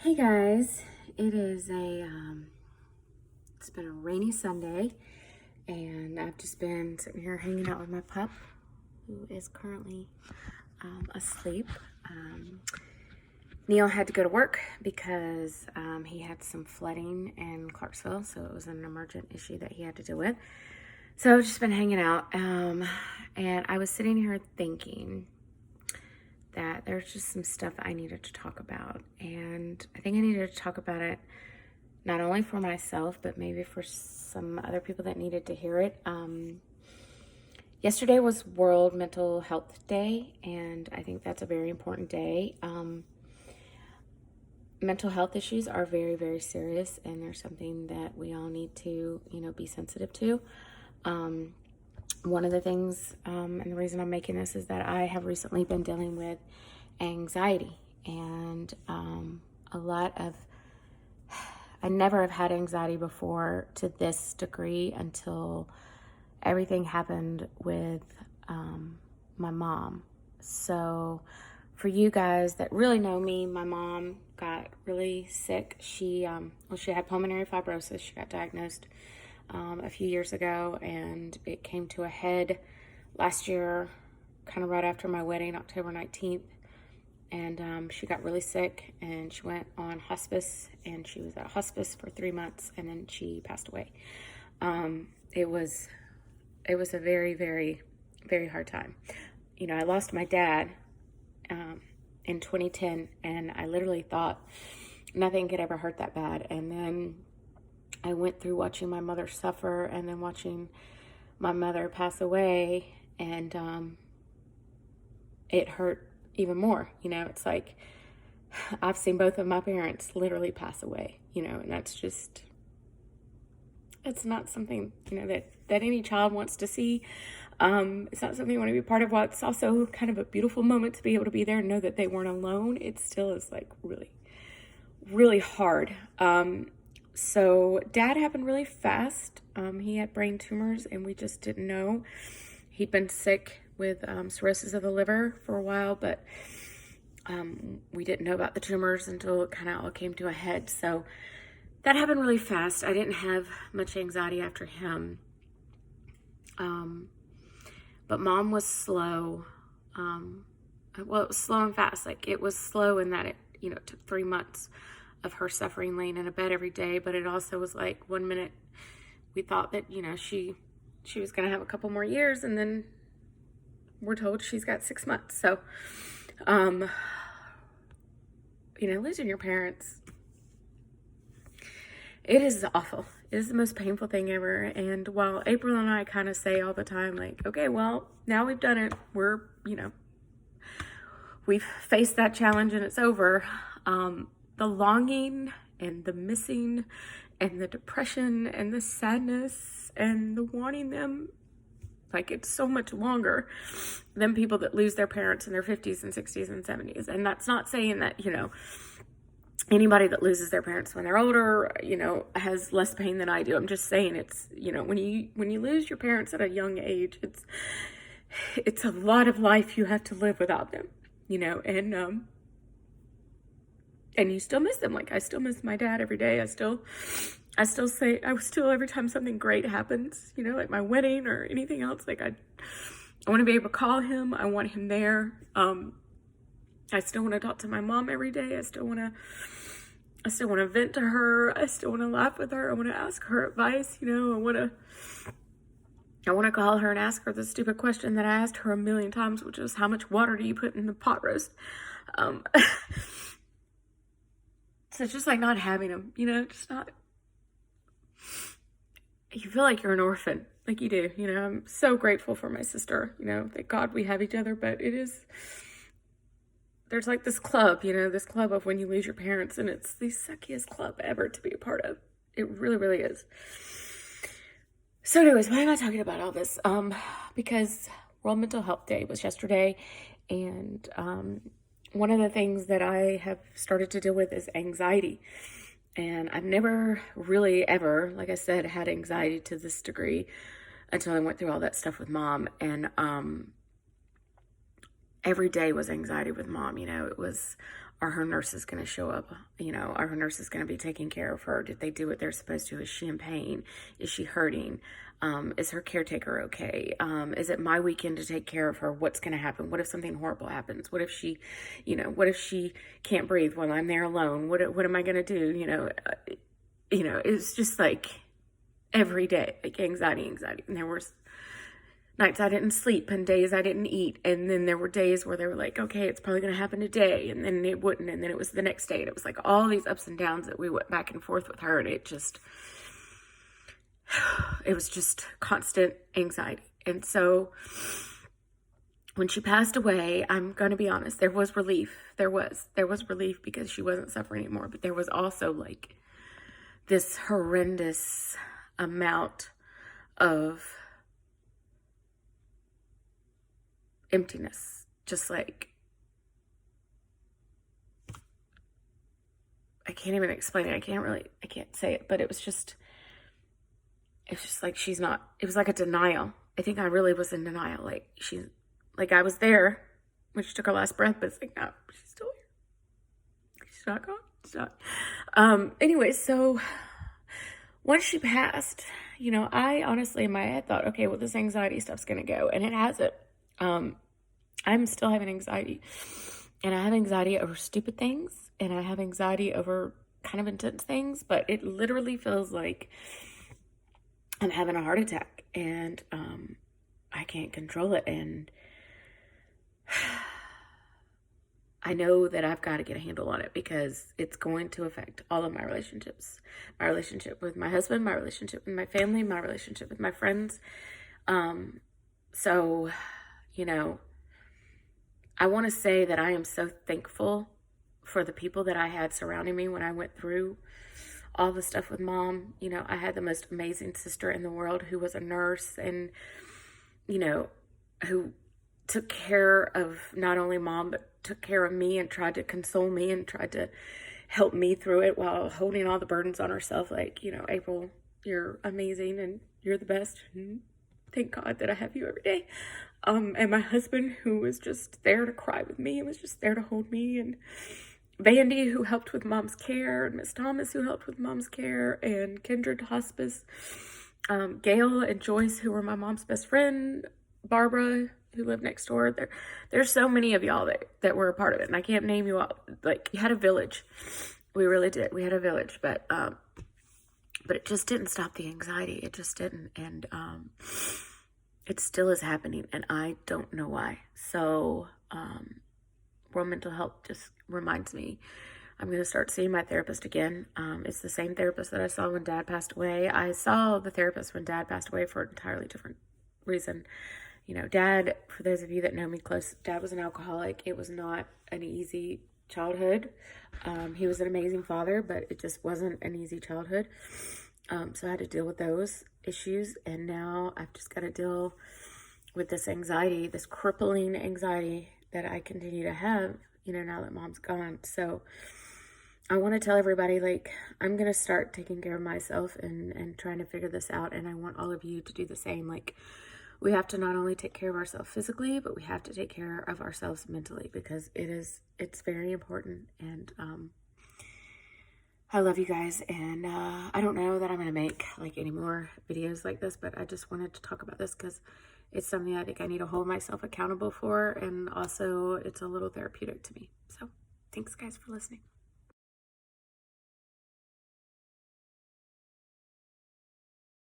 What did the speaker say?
Hey guys, it's been a rainy Sunday, and I've just been sitting here hanging out with my pup, who is currently asleep. Neil had to go to work because he had some flooding in Clarksville, so it was an emergent issue that he had to deal with. So I've just been hanging out, and I was sitting here thinking that there's just some stuff I needed to talk about. And I think I needed to talk about it not only for myself, but maybe for some other people that needed to hear it. Yesterday was World Mental Health Day, and I think that's a very important day. Mental health issues are very, very serious, and they're something that we all need to, be sensitive to. One of the things, and the reason I'm making this is that I have recently been dealing with anxiety, and I never have had anxiety before to this degree until everything happened with my mom. So for you guys that really know me, my mom got really sick. She had pulmonary fibrosis. She got diagnosed a few years ago, and it came to a head last year, kind of right after my wedding, October 19th. And she got really sick, and she went on hospice, and she was at hospice for 3 months, and then she passed away. It was a very, very, very hard time. I lost my dad in 2010, and I literally thought nothing could ever hurt that bad. And then I went through watching my mother suffer, and then watching my mother pass away, and it hurt even more. It's like I've seen both of my parents literally pass away, and that's just, it's not something, that any child wants to see. It's not something you want to be part of. While it's also kind of a beautiful moment to be able to be there and know that they weren't alone, it still is like really, really hard. So Dad happened really fast. He had brain tumors, and we just didn't know. He'd been sick with cirrhosis of the liver for a while, but we didn't know about the tumors until it kind of all came to a head. So that happened really fast. I didn't have much anxiety after him. But Mom was slow. It was slow and fast. Like, it was slow in that it took 3 months of her suffering, laying in a bed every day. But it also was like, 1 minute we thought that, she was going to have a couple more years, and then we're told she's got 6 months. So, losing your parents, it is awful. It is the most painful thing ever. And while April and I kind of say all the time, like, okay, well, now we've done it. We've faced that challenge and it's over. The longing and the missing and the depression and the sadness and the wanting them, like, it's so much longer than people that lose their parents in their 50s and 60s and 70s. And that's not saying that, anybody that loses their parents when they're older, has less pain than I do. I'm just saying it's, when you lose your parents at a young age, it's a lot of life you have to live without them, and you still miss them. Like, I still miss my dad every day. I still every time something great happens, like my wedding or anything else, like I want to be able to call him. I want him there. I still want to talk to my mom every day. I still want to vent to her. I still want to laugh with her. I want to ask her advice. I want to call her and ask her the stupid question that I asked her a million times, which is, how much water do you put in the pot roast? So it's just like not having him, just not. You feel like you're an orphan, like you do. I'm so grateful for my sister. Thank God we have each other. But there's like this club, this club of when you lose your parents, and it's the suckiest club ever to be a part of. It really, really is. So anyways, why am I talking about all this? Because World Mental Health Day was yesterday, and one of the things that I have started to deal with is anxiety. And I've never really ever, like I said, had anxiety to this degree until I went through all that stuff with Mom. And every day was anxiety with Mom. It was are her nurses going to show up? You know, are her nurses going to be taking care of her? Did they do what they're supposed to? Is she in pain? Is she hurting? Is her caretaker okay? Is it my weekend to take care of her? What's going to happen? What if something horrible happens? What if she, you know, what if she can't breathe while I'm there alone? What am I going to do? You know, it's just like every day, like anxiety. And there was nights I didn't sleep and days I didn't eat. And then there were days where they were like, okay, it's probably going to happen today. And then it wouldn't. And then it was the next day. And it was like all these ups and downs that we went back and forth with her. And it was just constant anxiety. And so when she passed away, I'm going to be honest, there was relief. There was relief because she wasn't suffering anymore. But there was also like this horrendous amount of emptiness, just like, I can't even explain it. I can't say it, but it's just like she's not, it was like a denial. I think I really was in denial. Like I was there when she took her last breath, but it's like, no, she's still here. She's not gone. She's not. Anyway, so once she passed, you know, I honestly in my head thought, okay, well, this anxiety stuff's going to go, and it hasn't. I'm still having anxiety, and I have anxiety over stupid things, and I have anxiety over kind of intense things, but it literally feels like I'm having a heart attack, and I can't control it, and I know that I've got to get a handle on it because it's going to affect all of my relationships. My relationship with my husband, my relationship with my family, my relationship with my friends. So, you know, I want to say that I am so thankful for the people that I had surrounding me when I went through all the stuff with Mom. You know, I had the most amazing sister in the world who was a nurse and, you know, who took care of not only Mom, but took care of me and tried to console me and tried to help me through it while holding all the burdens on herself. Like, you know, April, you're amazing and you're the best. And thank God that I have you every day. And my husband, who was just there to cry with me and was just there to hold me, and Vandy, who helped with Mom's care, and Miss Thomas, who helped with Mom's care, and Kindred Hospice, Gail and Joyce, who were my mom's best friend, Barbara, who lived next door. There's so many of y'all that were a part of it, and I can't name you all. Like, you had a village. We really did. We had a village, but it just didn't stop the anxiety. It just didn't, and it still is happening, and I don't know why. So, World Mental Health just reminds me I'm going to start seeing my therapist again. It's the same therapist that I saw when Dad passed away. I saw the therapist when Dad passed away for an entirely different reason. You know, Dad, for those of you that know me close, Dad was an alcoholic. It was not an easy childhood. He was an amazing father, but it just wasn't an easy childhood. So I had to deal with those issues, and now I've just got to deal with this anxiety, this crippling anxiety that I continue to have, you know, now that Mom's gone. So I want to tell everybody, like, I'm going to start taking care of myself and trying to figure this out, and I want all of you to do the same. Like, we have to not only take care of ourselves physically, but we have to take care of ourselves mentally, because it's very important. And I love you guys, and I don't know that I'm going to make like any more videos like this, but I just wanted to talk about this because it's something I think I need to hold myself accountable for, and also it's a little therapeutic to me. So thanks guys for listening.